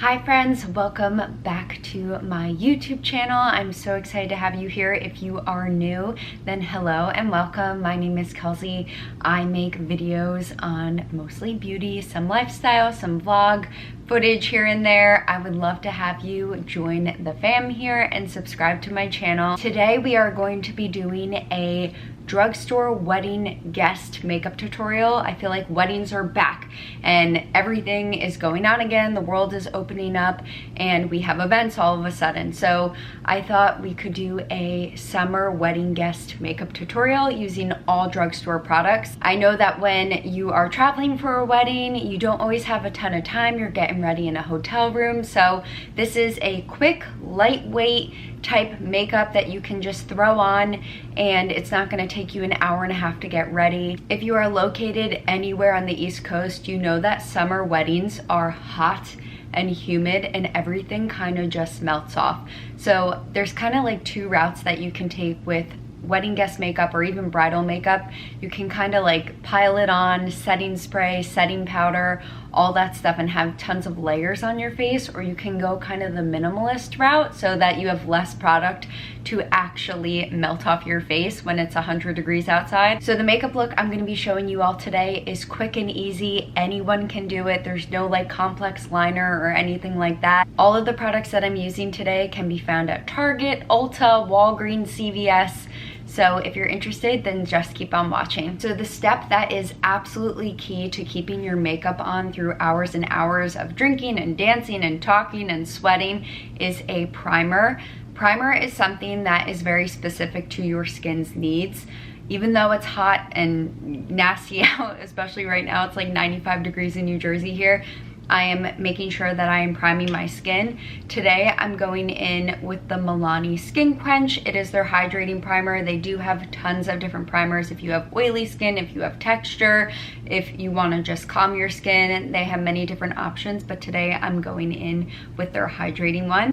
Hi friends, welcome back to my YouTube channel. I'm so excited to have you here. If you are new, then hello and welcome. My name is Kelsey. I make videos on mostly beauty, some lifestyle, some vlog footage here and there. I would love to have you join the fam here and subscribe to my channel. Today we are going to be doing a drugstore wedding guest makeup tutorial. I feel like weddings are back and everything is going on again. The world is opening up and we have events all of a sudden. So I thought we could do a summer wedding guest makeup tutorial using all drugstore products. I know that when you are traveling for a wedding, you don't always have a ton of time. You're getting ready in a hotel room. So this is a quick, lightweight type makeup that you can just throw on and it's not going to take you an hour and a half to get ready. If you are located anywhere on the East Coast, you know that summer weddings are hot and humid and everything kind of just melts off. So there's kind of like two routes that you can take with wedding guest makeup or even bridal makeup. You can kind of like pile it on, setting spray, setting powder, all that stuff, and have tons of layers on your face, or you can go kind of the minimalist route so that you have less product to actually melt off your face when it's 100 degrees outside. So the makeup look I'm going to be showing you all today is quick and easy. Anyone can do it. There's no like complex liner or anything like that. All of the products that I'm using today can be found at Target, Ulta, Walgreens, CVS. So if you're interested, then just keep on watching. So the step that is absolutely key to keeping your makeup on through hours and hours of drinking and dancing and talking and sweating is a primer. Primer is something that is very specific to your skin's needs. Even though it's hot and nasty out, especially right now, it's like 95 degrees in New Jersey here, I am making sure that I am priming my skin. Today, I'm going in with the Milani Skin Quench. It is their hydrating primer. They do have tons of different primers. If you have oily skin, if you have texture, if you want to just calm your skin, they have many different options. But today, I'm going in with their hydrating one.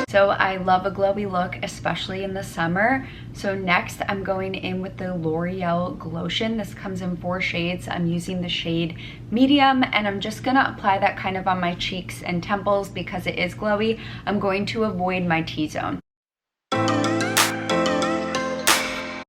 So I love a glowy look, especially in the summer. So next I'm going in with the L'Oreal Glotion. This comes in 4 shades. I'm using the shade medium and I'm just gonna apply that kind of on my cheeks and temples because it is glowy. I'm going to avoid my T-zone.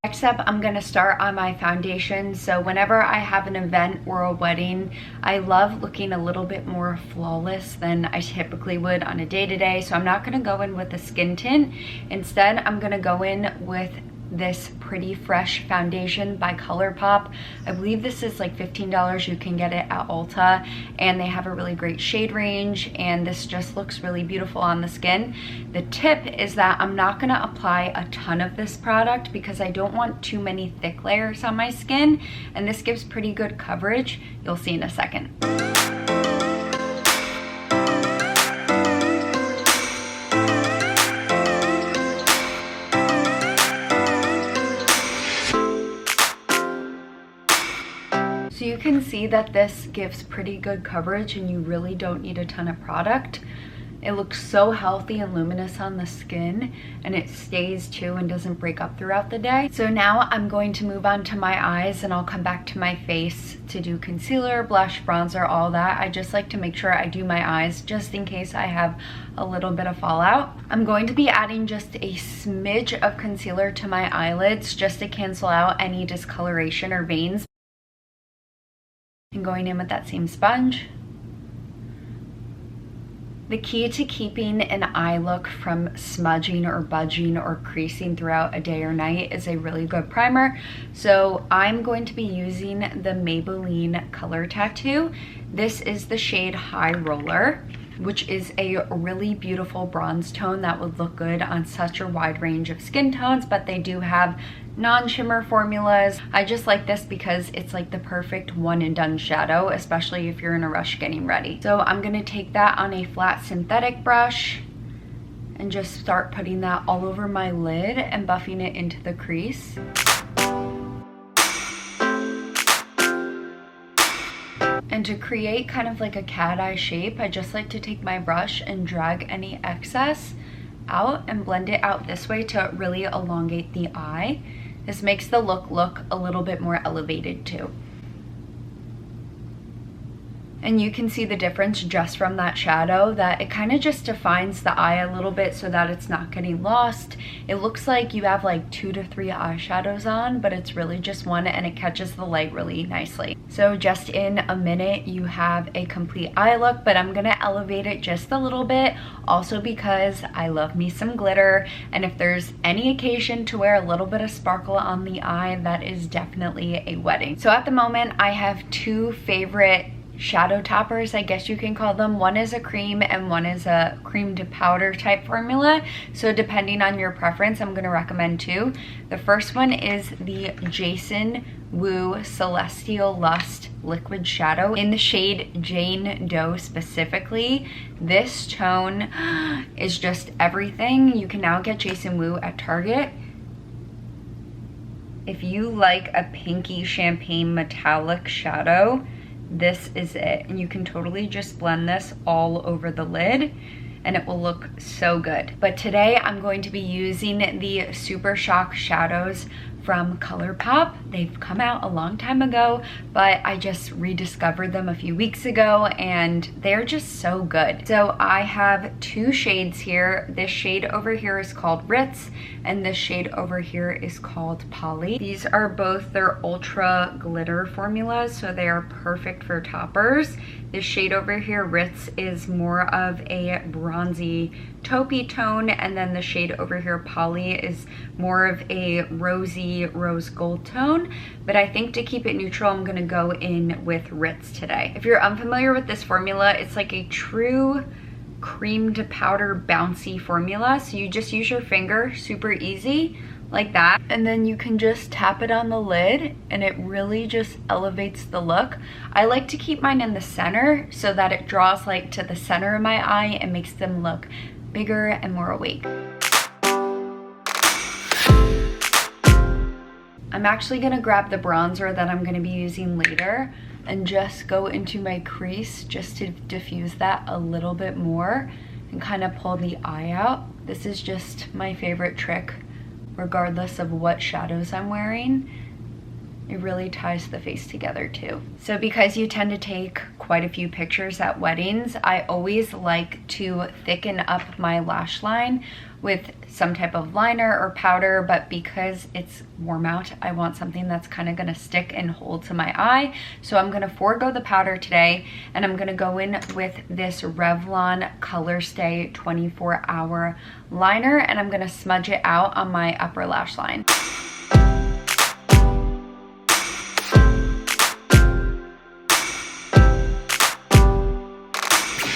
Next up, I'm gonna start on my foundation. So whenever I have an event or a wedding, I love looking a little bit more flawless than I typically would on a day-to-day. So I'm not gonna go in with a skin tint. Instead, I'm gonna go in with this Pretty Fresh foundation by Colourpop. I believe this is like $15. You can get it at Ulta and they have a really great shade range and this just looks really beautiful on the skin. The tip is that I'm not going to apply a ton of this product because I don't want too many thick layers on my skin, and this gives pretty good coverage. You'll see in a second. So you can see that this gives pretty good coverage and you really don't need a ton of product. It looks so healthy and luminous on the skin and it stays too and doesn't break up throughout the day. So now I'm going to move on to my eyes and I'll come back to my face to do concealer, blush, bronzer, all that. I just like to make sure I do my eyes just in case I have a little bit of fallout. I'm going to be adding just a smidge of concealer to my eyelids just to cancel out any discoloration or veins. And going in with that same sponge. The key to keeping an eye look from smudging or budging or creasing throughout a day or night is a really good primer. So I'm going to be using the Maybelline Color Tattoo. This is the shade High Roller, which is a really beautiful bronze tone that would look good on such a wide range of skin tones, but they do have non-shimmer formulas. I just like this because it's like the perfect one and done shadow, especially if you're in a rush getting ready. So I'm gonna take that on a flat synthetic brush and just start putting that all over my lid and buffing it into the crease. And to create kind of like a cat eye shape, I just like to take my brush and drag any excess out and blend it out this way to really elongate the eye. This makes the look a little bit more elevated too. And you can see the difference just from that shadow, that it kind of just defines the eye a little bit so that it's not getting lost. It looks like you have like 2 to 3 eyeshadows on, but it's really just one, and it catches the light really nicely. So just in a minute, you have a complete eye look, but I'm gonna elevate it just a little bit, also because I love me some glitter, and if there's any occasion to wear a little bit of sparkle on the eye, that is definitely a wedding. So at the moment, I have 2 favorite shadow toppers, I guess you can call them. One is a cream and one is a cream to powder type formula. So depending on your preference, I'm gonna recommend 2. The first one is the Jason Wu Celestial Lust Liquid Shadow in the shade Jane Doe specifically. This tone is just everything. You can now get Jason Wu at Target. If you like a pinky champagne metallic shadow, this is it, and you can totally just blend this all over the lid and it will look so good. But today I'm going to be using the Super Shock shadows from Colourpop. They've come out a long time ago, but I just rediscovered them a few weeks ago and they're just so good. So I have 2 shades here. This shade over here is called Ritz and this shade over here is called Polly. These are both their ultra glitter formulas, so they are perfect for toppers. This shade over here, Ritz, is more of a bronzy taupey tone, and then the shade over here, Polly, is more of a rosy rose gold tone. But I think to keep it neutral, I'm gonna go in with Ritz today. If you're unfamiliar with this formula, it's like a true cream to powder bouncy formula. So you just use your finger, super easy, like that, and then you can just tap it on the lid and it really just elevates the look. I like to keep mine in the center so that it draws light to the center of my eye and makes them look bigger and more awake. I'm actually gonna grab the bronzer that I'm gonna be using later and just go into my crease just to diffuse that a little bit more and kind of pull the eye out. This is just my favorite trick regardless of what shadows I'm wearing. It really ties the face together too. So because you tend to take quite a few pictures at weddings, I always like to thicken up my lash line with some type of liner or powder, but because it's warm out, I want something that's kind of gonna stick and hold to my eye. So I'm gonna forego the powder today, and I'm gonna go in with this Revlon Color Stay 24-hour liner, and I'm gonna smudge it out on my upper lash line.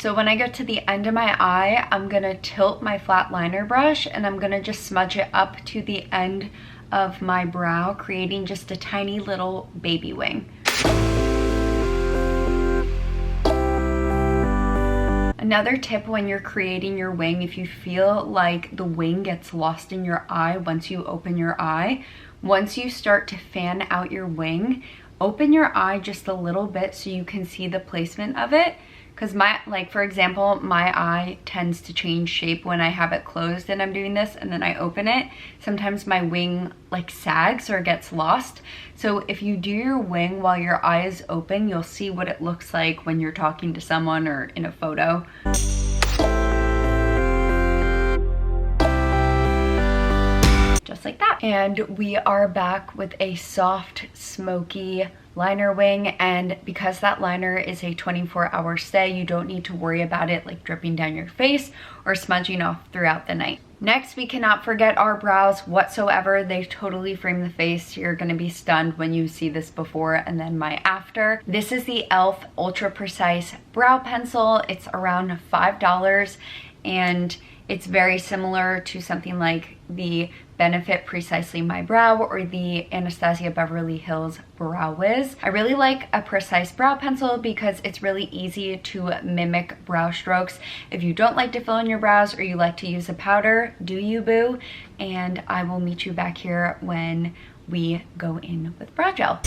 So when I get to the end of my eye, I'm gonna tilt my flat liner brush and I'm gonna just smudge it up to the end of my brow, creating just a tiny little baby wing. Another tip when you're creating your wing, if you feel like the wing gets lost in your eye once you open your eye, once you start to fan out your wing, open your eye just a little bit so you can see the placement of it. Because for example, my eye tends to change shape when I have it closed and I'm doing this and then I open it. Sometimes my wing like sags or gets lost. So if you do your wing while your eye is open, you'll see what it looks like when you're talking to someone or in a photo. Just like that. And we are back with a soft, smoky liner wing, and because that liner is a 24-hour stay, you don't need to worry about it like dripping down your face or smudging off throughout the night. Next, we cannot forget our brows whatsoever. They totally frame the face. You're gonna be stunned when you see this before and then my after. This is the e.l.f. Ultra Precise Brow Pencil. It's around $5 and it's very similar to something like the Benefit Precisely My Brow or the Anastasia Beverly Hills Brow Wiz. I really like a precise brow pencil because it's really easy to mimic brow strokes. If you don't like to fill in your brows or you like to use a powder, do you boo? And I will meet you back here when we go in with brow gel.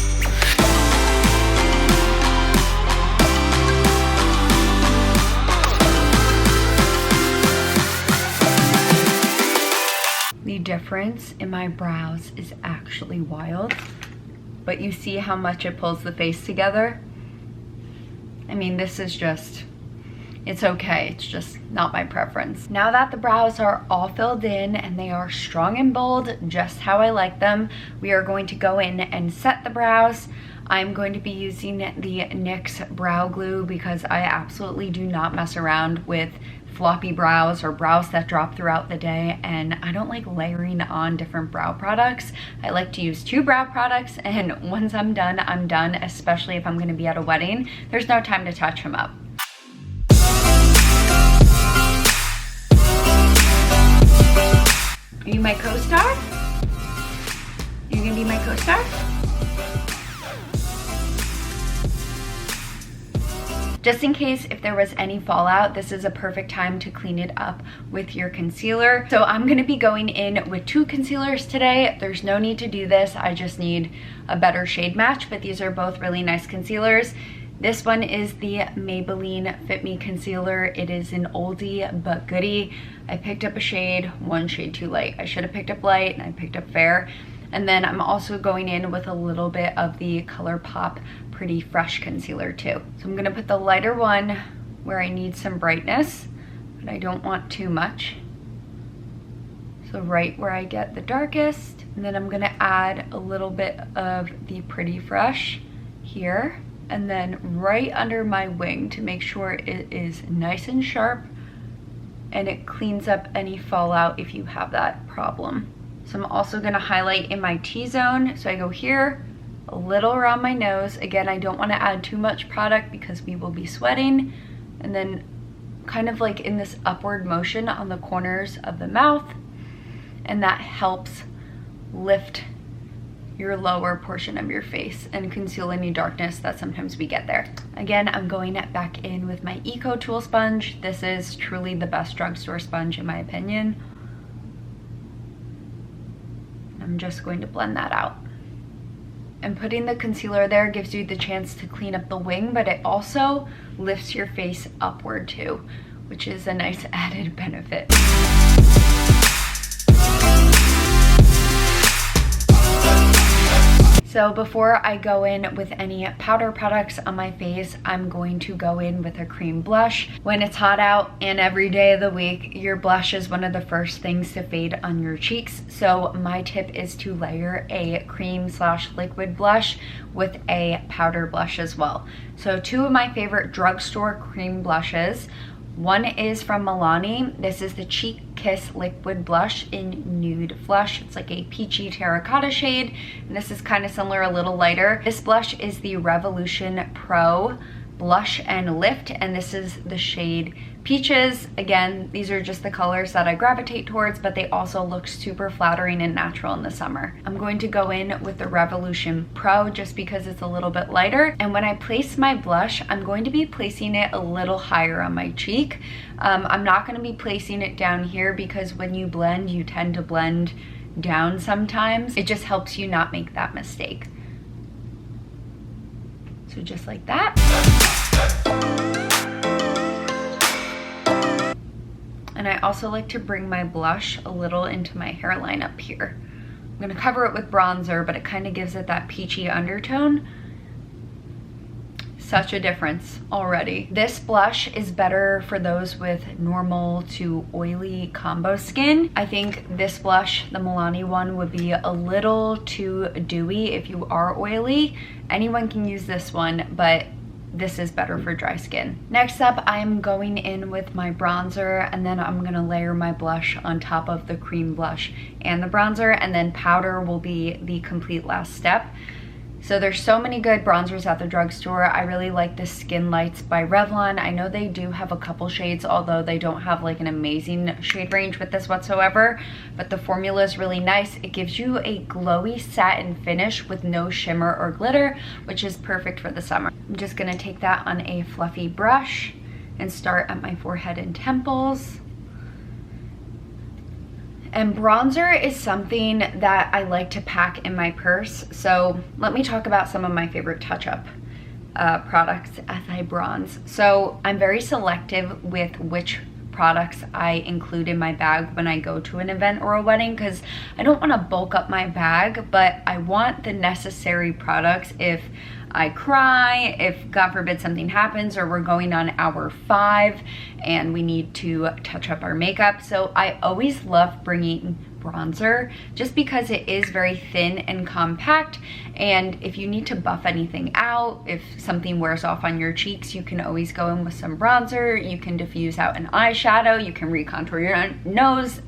The difference in my brows is actually wild, but you see how much it pulls the face together? I mean, this is just, it's okay. It's just not my preference. Now that the brows are all filled in and they are strong and bold, just how I like them, we are going to go in and set the brows. I'm going to be using the NYX brow glue because I absolutely do not mess around with floppy brows or brows that drop throughout the day, and I don't like layering on different brow products. I like to use 2 brow products, and once I'm done, especially if I'm going to be at a wedding. There's no time to touch them up. Are you my co-star? You're gonna be my co-star? Just in case if there was any fallout, this is a perfect time to clean it up with your concealer. So I'm gonna be going in with 2 concealers today. There's no need to do this. I just need a better shade match, but these are both really nice concealers. This one is the Maybelline Fit Me Concealer. It is an oldie but goodie. I picked up a shade, 1 shade too light. I should have picked up light, and I picked up fair. And then I'm also going in with a little bit of the Colourpop Pretty Fresh Concealer too. So I'm gonna put the lighter one where I need some brightness, but I don't want too much. So right where I get the darkest. And then I'm gonna add a little bit of the Pretty Fresh here. And then right under my wing to make sure it is nice and sharp and it cleans up any fallout if you have that problem. So I'm also gonna highlight in my T-zone. So I go here, a little around my nose. Again, I don't wanna add too much product because we will be sweating. And then kind of like in this upward motion on the corners of the mouth. And that helps lift your lower portion of your face and conceal any darkness that sometimes we get there. Again, I'm going back in with my Eco Tool sponge. This is truly the best drugstore sponge in my opinion. I'm just going to blend that out. And putting the concealer there gives you the chance to clean up the wing, but it also lifts your face upward too, which is a nice added benefit. So before I go in with any powder products on my face, I'm going to go in with a cream blush. When it's hot out and every day of the week, your blush is one of the first things to fade on your cheeks. So my tip is to layer a cream/liquid blush with a powder blush as well. So 2 of my favorite drugstore cream blushes. One is from Milani. This is the Cheek Kiss Liquid Blush in Nude Flush. It's like a peachy terracotta shade, and this is kind of similar, a little lighter. This blush is the Revolution Pro Blush and Lift, and this is the shade Peaches. Again, these are just the colors that I gravitate towards, but they also look super flattering and natural in the summer. I'm going to go in with the Revolution Pro just because it's a little bit lighter. And when I place my blush, I'm going to be placing it a little higher on my cheek. I'm not going to be placing it down here because when you blend, you tend to blend down sometimes. It just helps you not make that mistake. So just like that. And I also like to bring my blush a little into my hairline up here. I'm gonna cover it with bronzer, but it kind of gives it that peachy undertone. Such a difference already. This blush is better for those with normal to oily combo skin. I think this blush, the Milani one, would be a little too dewy if you are oily. Anyone can use this one, but this is better for dry skin. Next up, I'm going in with my bronzer, and then I'm gonna layer my blush on top of the cream blush and the bronzer, and then powder will be the complete last step. So there's so many good bronzers at the drugstore. I really like the Skin Lights by Revlon. I know they do have a couple shades, although they don't have like an amazing shade range with this whatsoever, but the formula is really nice. It gives you a glowy satin finish with no shimmer or glitter, which is perfect for the summer. I'm just gonna take that on a fluffy brush and start at my forehead and temples. And bronzer is something that I like to pack in my purse. So let me talk about some of my favorite touch-up products as I bronze. So I'm very selective with which products I include in my bag when I go to an event or a wedding, because I don't want to bulk up my bag, but I want the necessary products if I cry, if God forbid something happens, or we're going on hour 5 and we need to touch up our makeup. So I always love bringing bronzer just because it is very thin and compact, and if you need to buff anything out, if something wears off on your cheeks, you can always go in with some bronzer. You can diffuse out an eyeshadow, you can recontour your nose.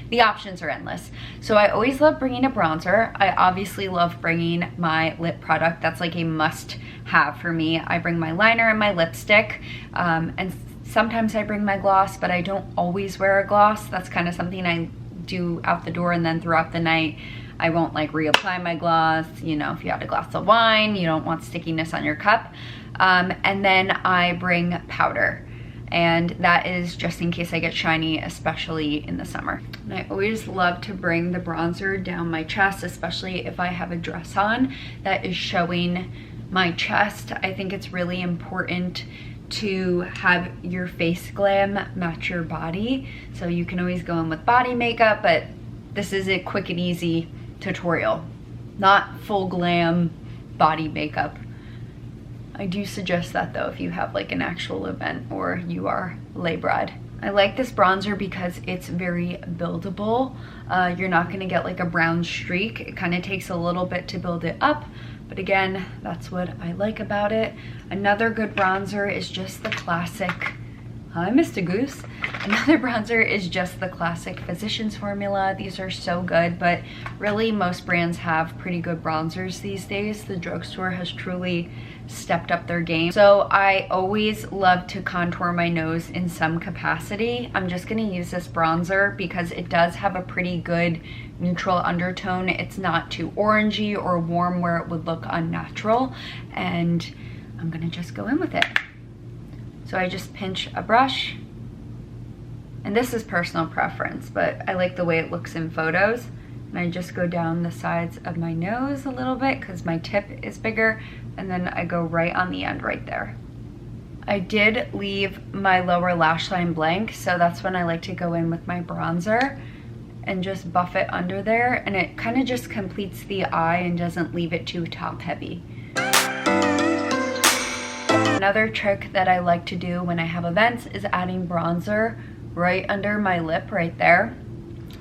The options are endless. So I always love bringing a bronzer. I obviously love bringing my lip product. That's like a must have for me. I bring my liner and my lipstick, and sometimes I bring my gloss, but I don't always wear a gloss. That's kind of something I do out the door, and then throughout the night I won't like reapply my gloss. You know, if you had a glass of wine, you don't want stickiness on your cup. And then I bring powder, and that is just in case I get shiny, especially in the summer. And I always love to bring the bronzer down my chest, especially if I have a dress on that is showing my chest. I think it's really important to have your face glam match your body. So you can always go in with body makeup, but this is a quick and easy tutorial, not full glam body makeup. I do suggest that though if you have like an actual event or you are lay bride. I like this bronzer because it's very buildable. You're not gonna get like a brown streak. It kind of takes a little bit to build it up, but again, that's what I like about it. Another good bronzer is just the classic, hi Mr. Goose. Another bronzer is just the classic Physicians Formula. These are so good, but really most brands have pretty good bronzers these days. The drugstore has truly stepped up their game. So I always love to contour my nose in some capacity. I'm just gonna use this bronzer because it does have a pretty good neutral undertone. It's not too orangey or warm where it would look unnatural, and I'm gonna just go in with it. So I just pinch a brush, and this is personal preference, but I like the way it looks in photos. And I just go down the sides of my nose a little bit because my tip is bigger, and then I go right on the end right there. I did leave my lower lash line blank, so that's when I like to go in with my bronzer and just buff it under there, and it kind of just completes the eye and doesn't leave it too top heavy. Another trick that I like to do when I have events is adding bronzer right under my lip right there.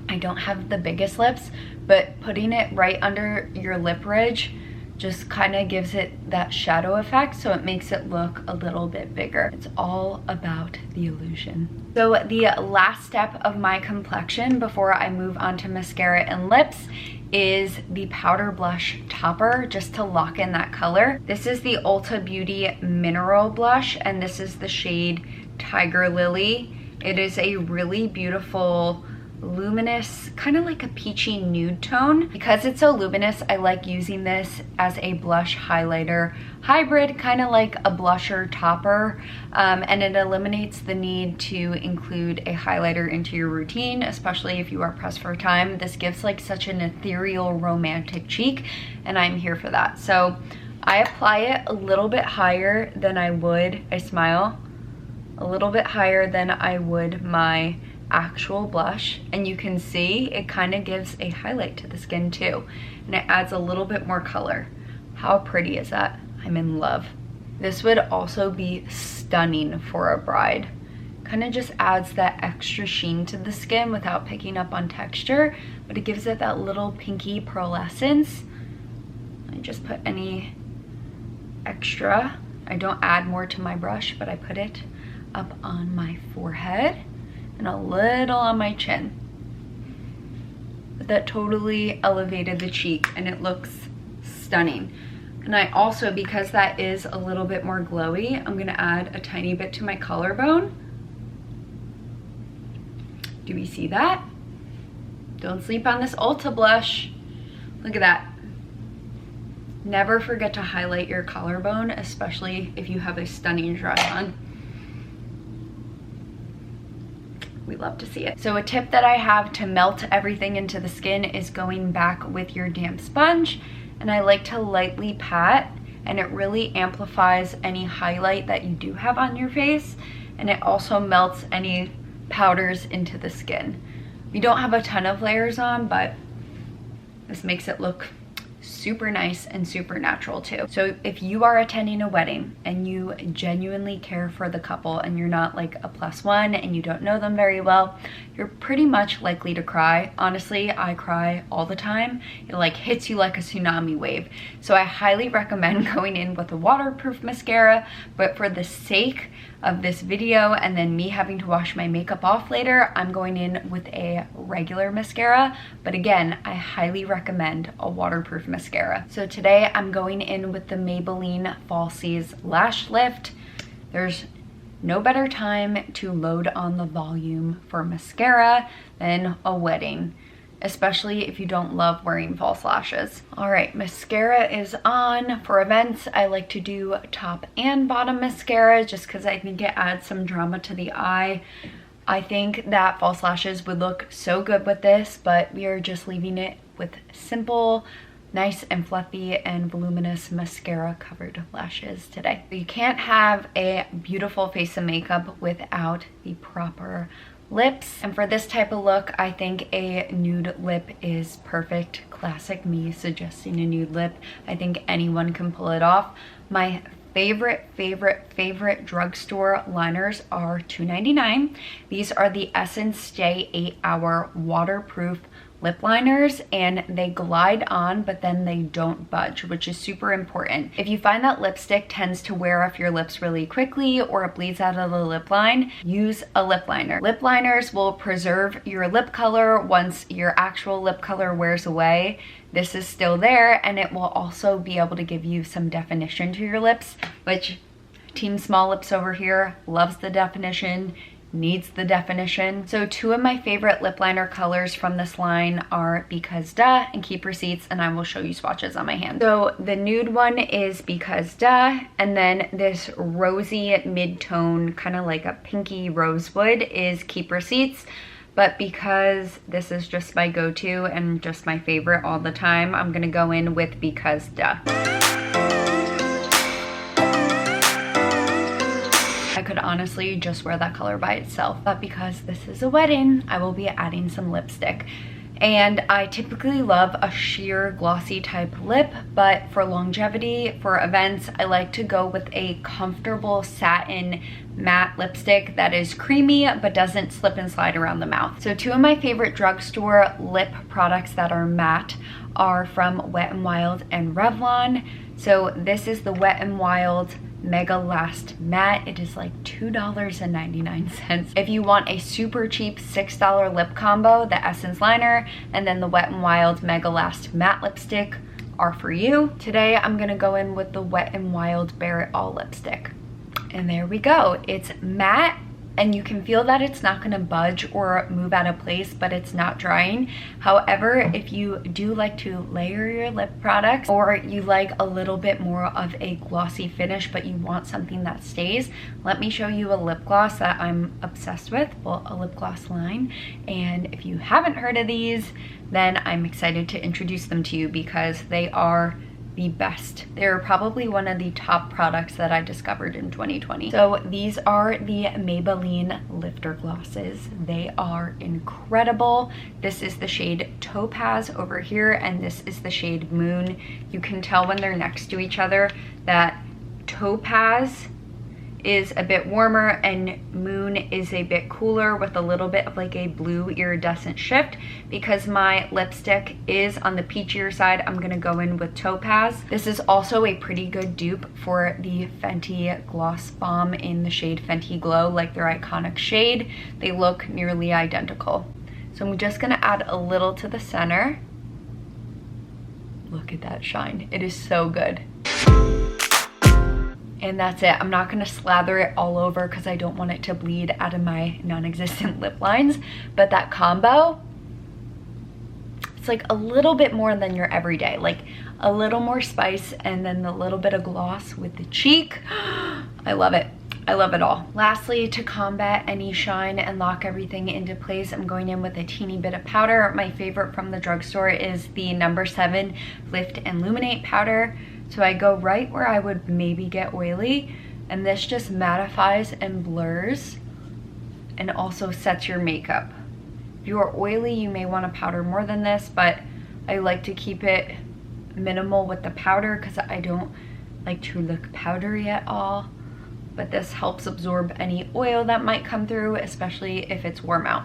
I don't have the biggest lips, but putting it right under your lip ridge just kind of gives it that shadow effect, so it makes it look a little bit bigger. It's all about the illusion. So the last step of my complexion before I move on to mascara and lips is the powder blush topper, just to lock in that color. This is the Ulta Beauty Mineral Blush, and this is the shade Tiger Lily. It is a really beautiful luminous, kind of like a peachy nude tone. Because it's so luminous, I like using this as a blush highlighter hybrid, kind of like a blusher topper, and it eliminates the need to include a highlighter into your routine, especially if you are pressed for time. This gives like such an ethereal romantic cheek, and I'm here for that. So I apply it a little bit higher than I would, I smile, a little bit higher than I would my actual blush, and you can see it kind of gives a highlight to the skin too, and it adds a little bit more color. How pretty is that? I'm in love. This would also be stunning for a bride. Kind of just adds that extra sheen to the skin without picking up on texture, but it gives it that little pinky pearlescence. I just put any extra. I don't add more to my brush, but I put it up on my forehead and a little on my chin. But that totally elevated the cheek, and it looks stunning. And I also, because that is a little bit more glowy, I'm gonna add a tiny bit to my collarbone. Do we see that? Don't sleep on this Ulta blush. Look at that. Never forget to highlight your collarbone, especially if you have a stunning dress on. We love to see it. So a tip that I have to melt everything into the skin is going back with your damp sponge, and I like to lightly pat, and it really amplifies any highlight that you do have on your face, and it also melts any powders into the skin. We don't have a ton of layers on, but this makes it look super nice and super natural too. So if you are attending a wedding and you genuinely care for the couple and you're not like a +1 and you don't know them very well, you're pretty much likely to cry. Honestly, I cry all the time. It like hits you like a tsunami wave. So I highly recommend going in with a waterproof mascara, but for the sake of this video and then me having to wash my makeup off later, I'm going in with a regular mascara. But again, I highly recommend a waterproof mascara. So today I'm going in with the Maybelline Falsies Lash Lift. There's no better time to load on the volume for mascara than a wedding, especially if you don't love wearing false lashes. All right, mascara is on. For events, I like to do top and bottom mascara just because I think it adds some drama to the eye. I think that false lashes would look so good with this, but we are just leaving it with simple, nice and fluffy and voluminous mascara covered lashes today. You can't have a beautiful face of makeup without the proper lips, and for this type of look I think a nude lip is perfect. Classic me suggesting a nude lip. I think anyone can pull it off. My favorite drugstore liners are $2.99. These are the Essence Stay 8-Hour Waterproof lip liners, and they glide on but then they don't budge, which is super important. If you find that lipstick tends to wear off your lips really quickly or it bleeds out of the lip line, use a lip liner. Lip liners will preserve your lip color once your actual lip color wears away. This is still there, and it will also be able to give you some definition to your lips, which Team Small Lips over here loves the definition, needs the definition. So two of my favorite lip liner colors from this line are Because Duh and Keep Receipts, and I will show you swatches on my hand. So the nude one is Because Duh, and then this rosy mid-tone, kind of like a pinky rosewood, is Keep Receipts. But because this is just my go-to and just my favorite all the time, I'm gonna go in with Because Duh. I could honestly just wear that color by itself, but because this is a wedding, I will be adding some lipstick. And I typically love a sheer glossy type lip, but for longevity, for events, I like to go with a comfortable satin matte lipstick that is creamy but doesn't slip and slide around the mouth. So two of my favorite drugstore lip products that are matte are from Wet n Wild and Revlon. So this is the Wet n Wild Mega Last Matte. It is like $2.99. If you want a super cheap $6 lip combo, the Essence liner and then the Wet n Wild Mega Last Matte lipstick are for you. Today I'm gonna go in with the Wet n Wild Bare It All lipstick. And there we go. It's matte, and you can feel that it's not gonna budge or move out of place, but it's not drying. However, if you do like to layer your lip products, or you like a little bit more of a glossy finish but you want something that stays, let me show you a lip gloss that I'm obsessed with, well, a lip gloss line. And if you haven't heard of these, then I'm excited to introduce them to you because they are the best. They're probably one of the top products that I discovered in 2020. So these are the Maybelline Lifter Glosses. They are incredible. This is the shade Topaz over here, and this is the shade Moon. You can tell when they're next to each other that Topaz is a bit warmer and Moon is a bit cooler with a little bit of like a blue iridescent shift. Because my lipstick is on the peachier side, I'm gonna go in with Topaz. This is also a pretty good dupe for the Fenty Gloss Bomb in the shade Fenty Glow, like their iconic shade. They look nearly identical. So I'm just gonna add a little to the center. Look at that shine, it is so good. And that's it. I'm not gonna slather it all over because I don't want it to bleed out of my non-existent lip lines, but that combo, it's like a little bit more than your everyday, like a little more spice and then the little bit of gloss with the cheek. I love it. I love it all. Lastly, to combat any shine and lock everything into place, I'm going in with a teeny bit of powder. My favorite from the drugstore is the No. 7 Lift and Illuminate powder. So I go right where I would maybe get oily, and this just mattifies and blurs and also sets your makeup. If you are oily, you may want to powder more than this, but I like to keep it minimal with the powder because I don't like to look powdery at all. But this helps absorb any oil that might come through, especially if it's warm out.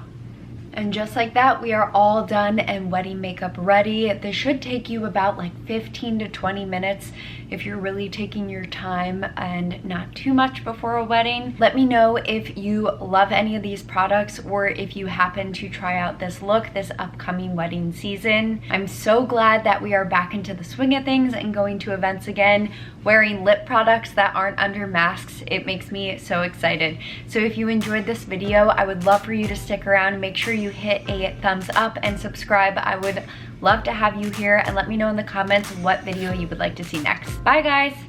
And just like that, we are all done and wedding makeup ready. This should take you about like 15 to 20 minutes if you're really taking your time and not too much before a wedding. Let me know if you love any of these products or if you happen to try out this look this upcoming wedding season. I'm so glad that we are back into the swing of things and going to events again, wearing lip products that aren't under masks. It makes me so excited. So if you enjoyed this video, I would love for you to stick around and make sure you hit a thumbs up and subscribe. I would love to have you here, and let me know in the comments what video you would like to see next. Bye guys!